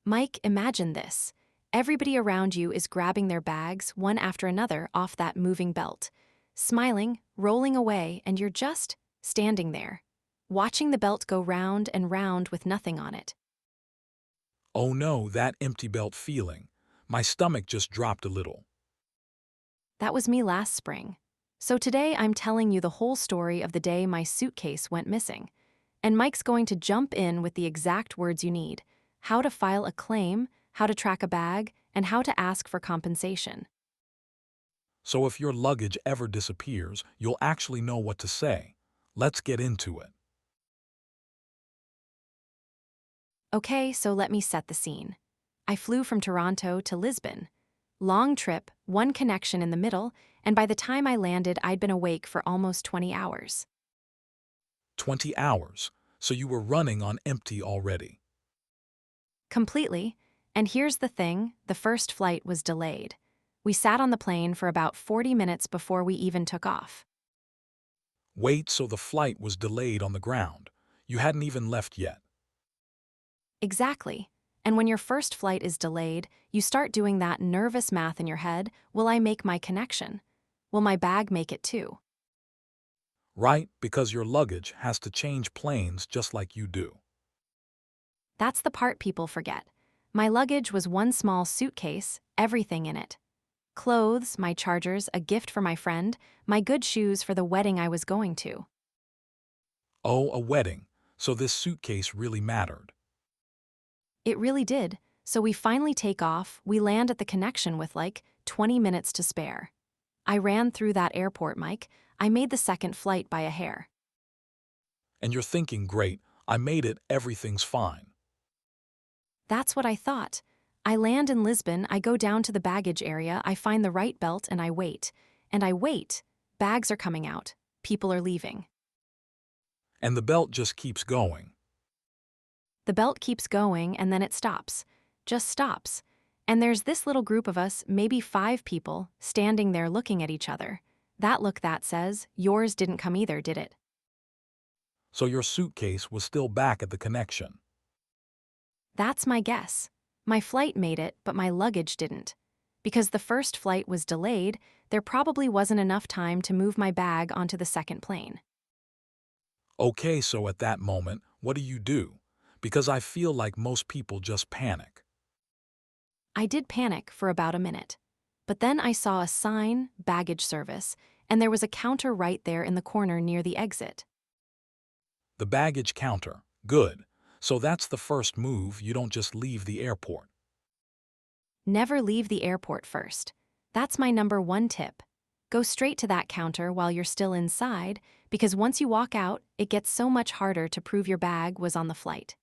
Mike, imagine this. Everybody around you is grabbing their bags one after another off that moving belt, smiling, rolling away, and you're just standing there, watching the belt go round and round with nothing on it. Oh no, that empty belt feeling. My stomach just dropped a little. That was me last spring. So today I'm telling you the whole story of the day my suitcase went missing. And Mike's going to jump in with the exact words you need: how to file a claim, how to track a bag, and how to ask for compensation. So if your luggage ever disappears, you'll actually know what to say. Let's get into it. Okay, so let me set the scene. I flew from Toronto to Lisbon. Long trip, one connection in the middle, and by the time I landed, I'd been awake for almost 20 hours. 20 hours. So you were running on empty already. Completely. And here's the thing, the first flight was delayed. We sat on the plane for about 40 minutes before we even took off. Wait, so the flight was delayed on the ground. You hadn't even left yet. Exactly. And when your first flight is delayed, you start doing that nervous math in your head: will I make my connection? Will my bag make it too? Right, because your luggage has to change planes just like you do. That's the part people forget. My luggage was one small suitcase, everything in it. Clothes, my chargers, a gift for my friend, my good shoes for the wedding I was going to. Oh, a wedding. So this suitcase really mattered. It really did. So we finally take off, we land at the connection with like 20 minutes to spare. I ran through that airport, Mike. I made the second flight by a hair. And you're thinking, great, I made it, everything's fine. That's what I thought. I land in Lisbon, I go down to the baggage area, I find the right belt, and I wait. And I wait. Bags are coming out. People are leaving. And the belt just keeps going. The belt keeps going, and then it stops. Just stops. And there's this little group of us, maybe 5 people, standing there looking at each other. That look that says, yours didn't come either, did it? So your suitcase was still back at the connection. That's my guess. My flight made it, but my luggage didn't. Because the first flight was delayed, there probably wasn't enough time to move my bag onto the second plane. Okay, so at that moment, what do? Because I feel like most people just panic. I did panic for about a minute. But then I saw a sign, baggage service, and there was a counter right there in the corner near the exit. The baggage counter. Good. So that's the first move, you don't just leave the airport. Never leave the airport first. That's my number 1 tip. Go straight to that counter while you're still inside, because once you walk out, it gets so much harder to prove your bag was on the flight.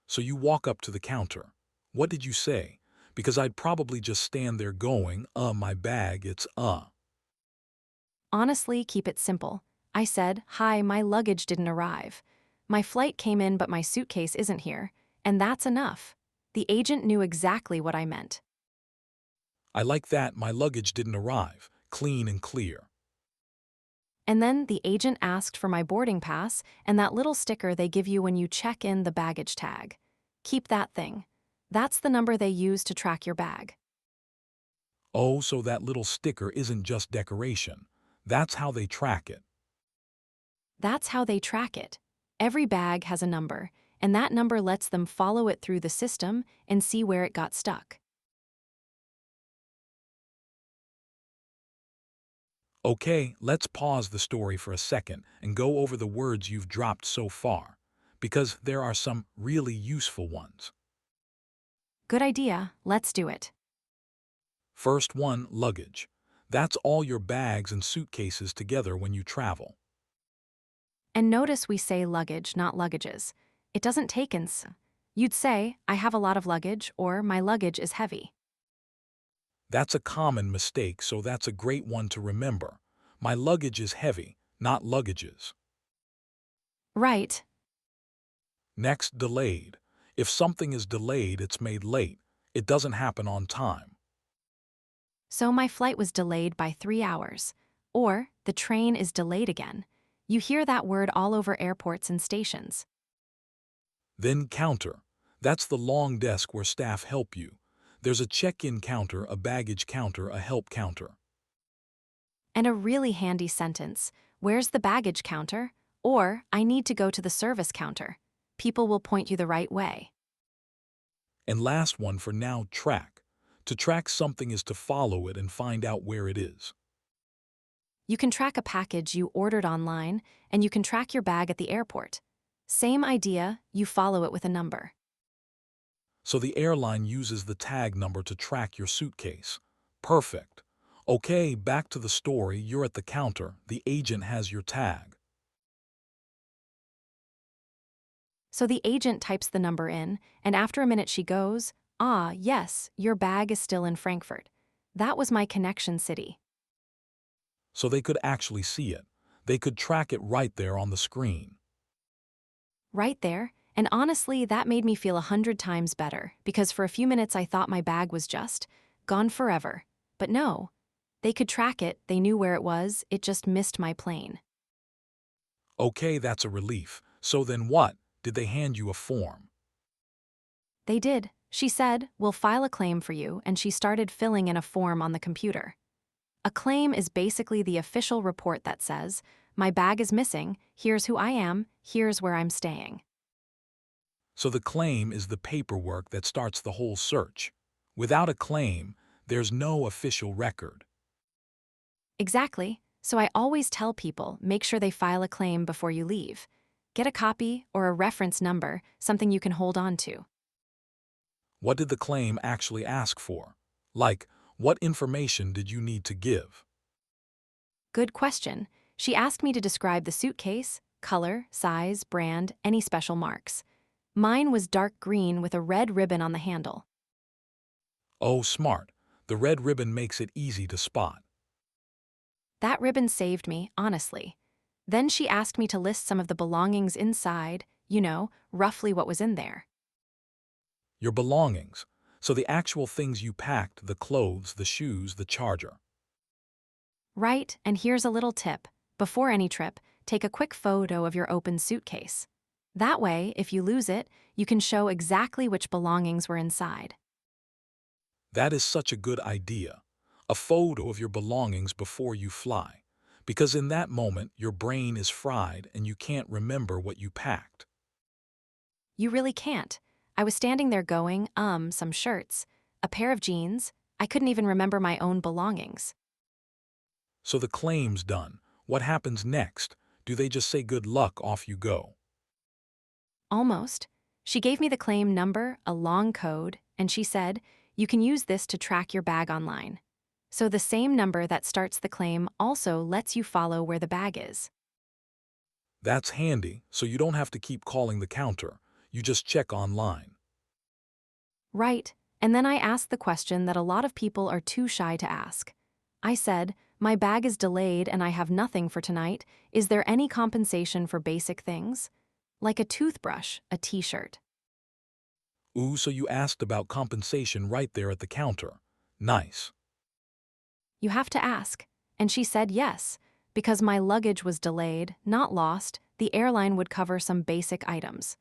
So you walk up to the counter. What did you say? Because I'd probably just stand there going, my bag, it's. Honestly, keep it simple. I said, "Hi, my luggage didn't arrive. My flight came in, but my suitcase isn't here." And that's enough. The agent knew exactly what I meant. I like that, my luggage didn't arrive. Clean and clear. And then the agent asked for my boarding pass and that little sticker they give you when you check in, the baggage tag. Keep that thing. That's the number they use to track your bag. Oh, so that little sticker isn't just decoration. That's how they track it. That's how they track it. Every bag has a number, and that number lets them follow it through the system and see where it got stuck. Okay, let's pause the story for a second and go over the words you've dropped so far, because there are some really useful ones. Good idea, let's do it. First one, luggage. That's all your bags and suitcases together when you travel. And notice we say luggage, not luggages. It doesn't take ins. You'd say, "I have a lot of luggage," or "my luggage is heavy." That's a common mistake, so that's a great one to remember. My luggage is heavy, not luggages. Right. Next, delayed. If something is delayed, it's made late. It doesn't happen on time. So my flight was delayed by 3 hours. Or, the train is delayed again. You hear that word all over airports and stations. Then counter. That's the long desk where staff help you. There's a check-in counter, a baggage counter, a help counter. And a really handy sentence, "Where's the baggage counter?" Or, "I need to go to the service counter." People will point you the right way. And last one for now, track. To track something is to follow it and find out where it is. You can track a package you ordered online, and you can track your bag at the airport. Same idea, you follow it with a number. So the airline uses the tag number to track your suitcase. Perfect. Okay, back to the story. You're at the counter. The agent has your tag. So the agent types the number in, and after a minute she goes, "Ah, yes, your bag is still in Frankfurt." That was my connection city. So they could actually see it. They could track it right there on the screen. Right there, and honestly, that made me feel 100 times better, because for a few minutes I thought my bag was just gone forever. But no, they could track it, they knew where it was, it just missed my plane. Okay, that's a relief. So then what? Did they hand you a form? They did. She said, "We'll file a claim for you," and she started filling in a form on the computer. A claim is basically the official report that says, "My bag is missing, here's who I am, here's where I'm staying." So the claim is the paperwork that starts the whole search. Without a claim, there's no official record. Exactly. So I always tell people, make sure they file a claim before you leave. Get a copy or a reference number, something you can hold on to. What did the claim actually ask for? Like, what information did you need to give? Good question. She asked me to describe the suitcase, color, size, brand, any special marks. Mine was dark green with a red ribbon on the handle. Oh, smart. The red ribbon makes it easy to spot. That ribbon saved me, honestly. Then she asked me to list some of the belongings inside, roughly what was in there. Your belongings. So the actual things you packed, the clothes, the shoes, the charger. Right, and here's a little tip. Before any trip, take a quick photo of your open suitcase. That way, if you lose it, you can show exactly which belongings were inside. That is such a good idea. A photo of your belongings before you fly. Because in that moment, your brain is fried and you can't remember what you packed. You really can't. I was standing there going, some shirts, a pair of jeans. I couldn't even remember my own belongings. So the claim's done. What happens next? Do they just say good luck, off you go? Almost. She gave me the claim number, a long code, and she said, "You can use this to track your bag online." So the same number that starts the claim also lets you follow where the bag is. That's handy, so you don't have to keep calling the counter. You just check online. Right, and then I asked the question that a lot of people are too shy to ask. I said, "My bag is delayed and I have nothing for tonight. Is there any compensation for basic things? Like a toothbrush, a t-shirt." Ooh, so you asked about compensation right there at the counter. Nice. You have to ask. And she said yes, because my luggage was delayed, not lost, the airline would cover some basic items.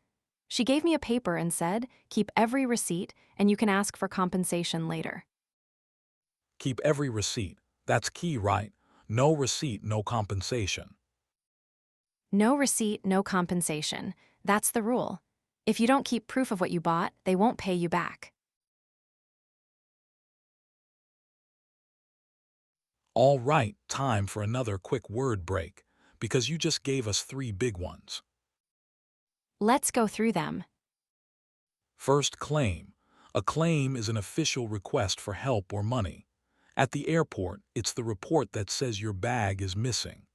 She gave me a paper and said, "Keep every receipt and you can ask for compensation later." Keep every receipt. That's key, right? No receipt, no compensation. No receipt, no compensation. That's the rule. If you don't keep proof of what you bought, they won't pay you back. All right, time for another quick word break, because you just gave us three big ones. Let's go through them. First, claim. A claim is an official request for help or money. At the airport, it's the report that says your bag is missing.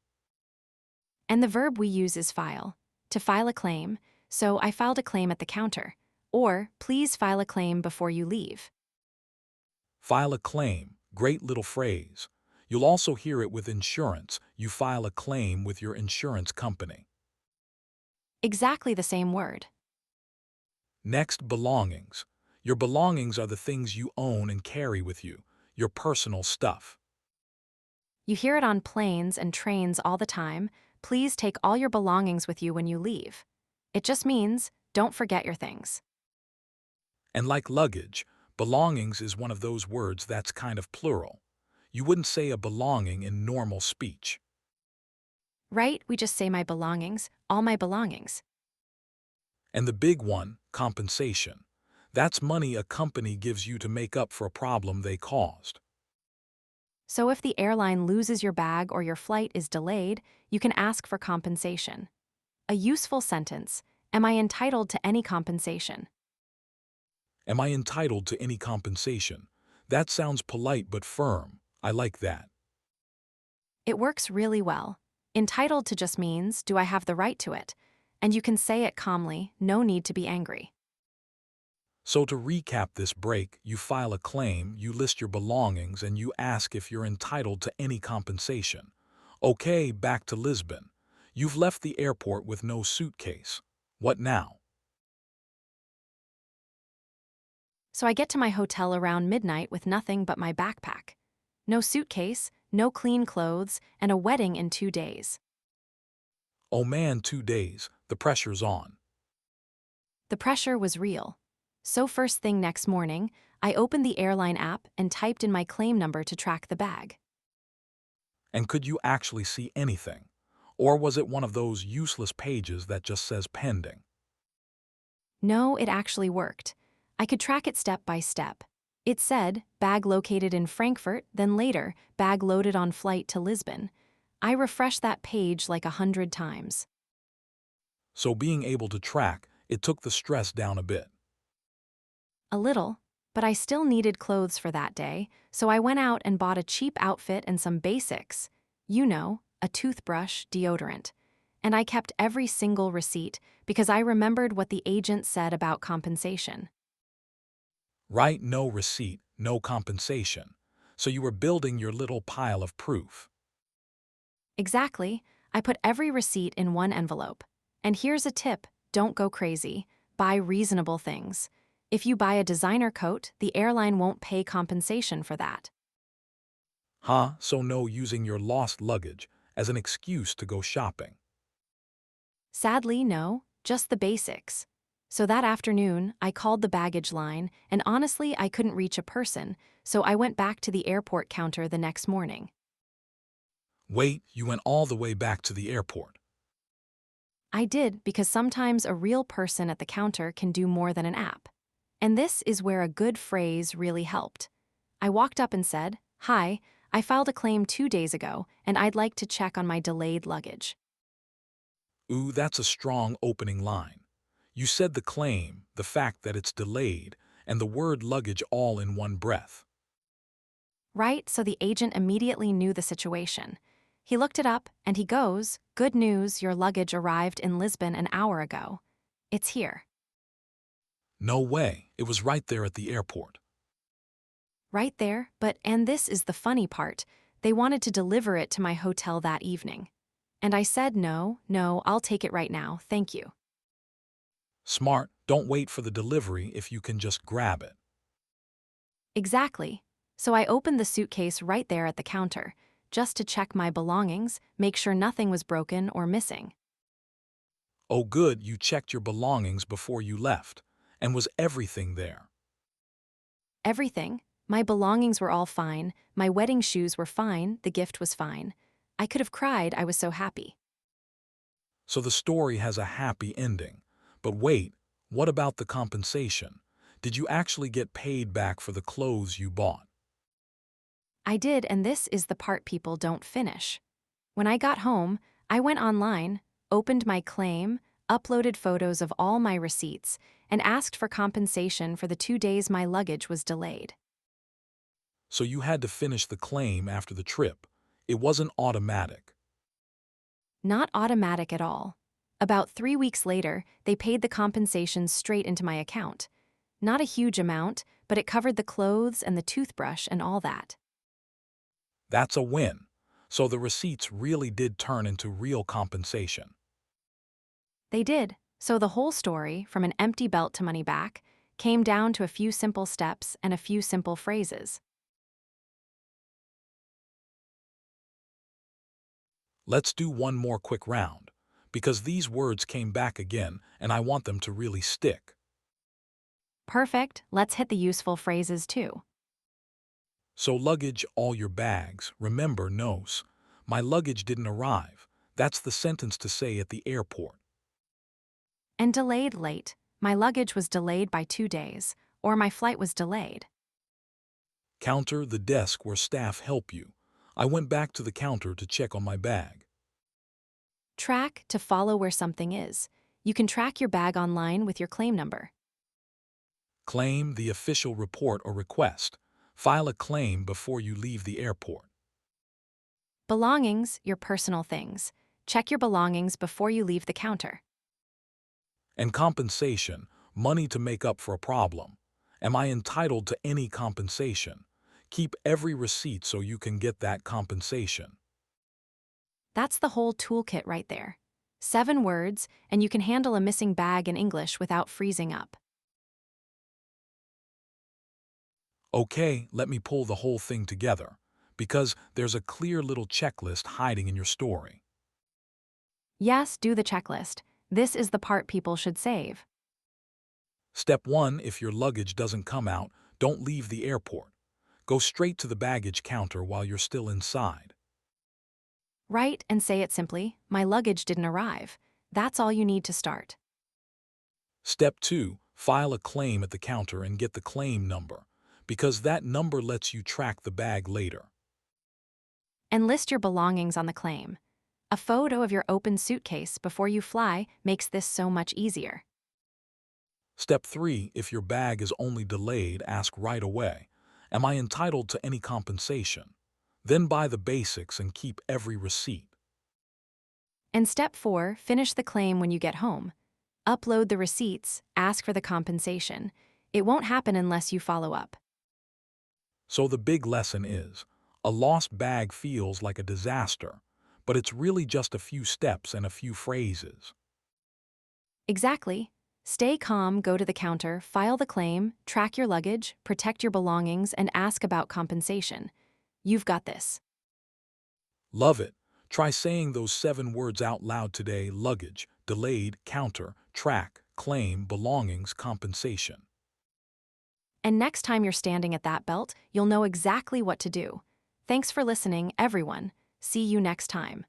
And the verb we use is file. To file a claim, so I filed a claim at the counter. Or, please file a claim before you leave. File a claim. Great little phrase. You'll also hear it with insurance. You file a claim with your insurance company. Exactly the same word. Next, belongings. Your belongings are the things you own and carry with you, your personal stuff. You hear it on planes and trains all the time. Please take all your belongings with you when you leave. It just means, don't forget your things. And like luggage, belongings is one of those words that's kind of plural. You wouldn't say a belonging in normal speech. Right? We just say my belongings, all my belongings. And the big one, compensation. That's money a company gives you to make up for a problem they caused. So if the airline loses your bag or your flight is delayed, you can ask for compensation. A useful sentence. Am I entitled to any compensation? Am I entitled to any compensation? That sounds polite but firm. I like that. It works really well. Entitled to just means, do I have the right to it? And you can say it calmly, no need to be angry. So to recap this break, you file a claim, you list your belongings, and you ask if you're entitled to any compensation. Okay, back to Lisbon. You've left the airport with no suitcase. What now? So I get to my hotel around midnight with nothing but my backpack. No suitcase, no clean clothes, and a wedding in 2 days. Oh man, 2 days. The pressure's on. The pressure was real. So first thing next morning, I opened the airline app and typed in my claim number to track the bag. And could you actually see anything? Or was it one of those useless pages that just says pending? No, it actually worked. I could track it step by step. It said, bag located in Frankfurt, then later, bag loaded on flight to Lisbon. I refreshed that page like 100 times. So being able to track, it took the stress down a bit. A little, but I still needed clothes for that day, so I went out and bought a cheap outfit and some basics. You know, a toothbrush, deodorant. And I kept every single receipt because I remembered what the agent said about compensation. Right? No receipt, no compensation. So you were building your little pile of proof. Exactly. I put every receipt in one envelope. And here's a tip, don't go crazy. Buy reasonable things. If you buy a designer coat, the airline won't pay compensation for that. Huh? So no using your lost luggage as an excuse to go shopping. Sadly, no, just the basics. So that afternoon, I called the baggage line, and honestly, I couldn't reach a person, so I went back to the airport counter the next morning. Wait, you went all the way back to the airport. I did because sometimes a real person at the counter can do more than an app. And this is where a good phrase really helped. I walked up and said, "Hi, I filed a claim 2 days ago, and I'd like to check on my delayed luggage." Ooh, that's a strong opening line. You said the claim, the fact that it's delayed, and the word luggage all in one breath. Right? So the agent immediately knew the situation. He looked it up, and he goes, "Good news, your luggage arrived in Lisbon an hour ago. It's here." No way, it was right there at the airport. Right there, and this is the funny part, they wanted to deliver it to my hotel that evening. And I said, no, I'll take it right now, thank you. Smart, don't wait for the delivery if you can just grab it. Exactly. So I opened the suitcase right there at the counter, just to check my belongings, make sure nothing was broken or missing. Oh good, you checked your belongings before you left. And was everything there? Everything. My belongings were all fine, my wedding shoes were fine, the gift was fine. I could have cried, I was so happy. So the story has a happy ending. But wait, what about the compensation? Did you actually get paid back for the clothes you bought? I did, and this is the part people don't finish. When I got home, I went online, opened my claim, uploaded photos of all my receipts, and asked for compensation for the 2 days my luggage was delayed. So you had to finish the claim after the trip. It wasn't automatic. Not automatic at all. About 3 weeks later, they paid the compensation straight into my account. Not a huge amount, but it covered the clothes and the toothbrush and all that. That's a win. So the receipts really did turn into real compensation. They did, so the whole story, from an empty belt to money back, came down to a few simple steps and a few simple phrases. Let's do one more quick round, because these words came back again and I want them to really stick. Perfect, let's hit the useful phrases too. So luggage all your bags. Remember, nos. My luggage didn't arrive. That's the sentence to say at the airport. And delayed late. My luggage was delayed by 2 days, or my flight was delayed. Counter the desk where staff help you. I went back to the counter to check on my bag. Track to follow where something is. You can track your bag online with your claim number. Claim the official report or request. File a claim before you leave the airport. Belongings, your personal things. Check your belongings before you leave the counter. And compensation, money to make up for a problem. Am I entitled to any compensation? Keep every receipt so you can get that compensation. That's the whole toolkit right there. 7 words, and you can handle a missing bag in English without freezing up. Okay, let me pull the whole thing together, because there's a clear little checklist hiding in your story. Yes, do the checklist. This is the part people should save. Step 1, if your luggage doesn't come out, don't leave the airport. Go straight to the baggage counter while you're still inside. Write and say it simply, my luggage didn't arrive. That's all you need to start. Step 2, file a claim at the counter and get the claim number, because that number lets you track the bag later. And list your belongings on the claim. A photo of your open suitcase before you fly makes this so much easier. Step 3, if your bag is only delayed, ask right away, am I entitled to any compensation? Then buy the basics and keep every receipt. And step 4, finish the claim when you get home. Upload the receipts, ask for the compensation. It won't happen unless you follow up. So the big lesson is, a lost bag feels like a disaster, but it's really just a few steps and a few phrases. Exactly. Stay calm, go to the counter, file the claim, track your luggage, protect your belongings, and ask about compensation. You've got this. Love it. Try saying those 7 words out loud today: luggage, delayed, counter, track, claim, belongings, compensation. And next time you're standing at that belt, you'll know exactly what to do. Thanks for listening, everyone. See you next time.